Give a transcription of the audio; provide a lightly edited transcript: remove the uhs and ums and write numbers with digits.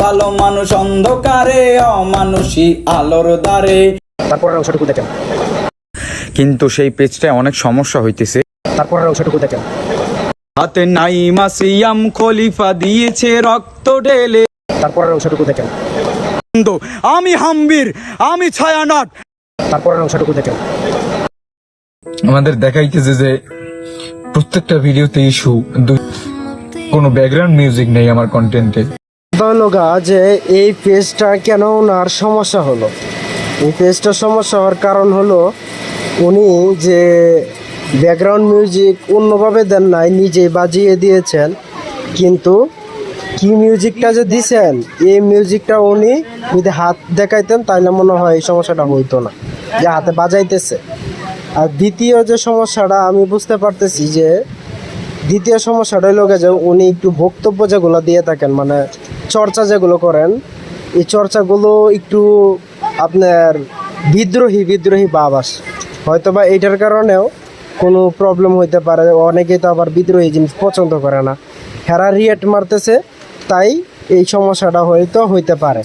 ভালো মানুষ অন্ধকারে, অমানুষী আলোর দ্বারে। তারপরের অংশটুকু দেখেন। কিন্তু সেই পেজটায় অনেক সমস্যা হইতেছে। তারপরের অংশটুকু দেখেন। হাতে নাইমা সিয়াম খলিফা দিয়েছে রক্ত ঢেলে। তারপরের অংশটুকু দেখেন। আমি হাম্বির, আমি ছায়ানট। তারপরের অংশটুকু দেখেন। আমাদের দেখাইতেছে যে প্রত্যেকটা ভিডিওতে ইস্যু, কোনো ব্যাকগ্রাউন্ড মিউজিক নেই আমার কন্টেন্টে। লগা যে এই পেজটা কেন ওনার সমস্যা হলো, এই পেজটার সমস্যা হওয়ার কারণ হলো উনি যে ব্যাকগ্রাউন্ড মিউজিক অন্যভাবে দেন নাই, নিজেই বাজিয়ে দিয়েছেন। কিন্তু কি মিউজিকটা যে দিছেন, এই মিউজিকটা উনি যদি হাত দেখাইতেন তাহলে মনে হয় এই সমস্যাটা হইতো না, যে হাতে বাজাইতেছে। আর দ্বিতীয় যে সমস্যাটা আমি বুঝতে পারতেছি, যে দ্বিতীয় সমস্যাটা হলো যে উনি একটু বক্তব্য যেগুলো দিয়ে থাকেন, মানে চর্চা যেগুলো করেন, এই চর্চাগুলো একটু আপনার বিদ্রোহী ভাব আসে। হয়তো বা এইটার কারণেও কোনো প্রবলেম হইতে পারে। অনেকেই তো আবার বিদ্রোহী জিনিস পছন্দ করে না, হেরা রিয়েক্ট মারতেছে, তাই এই সমস্যাটা হয়তো হইতে পারে।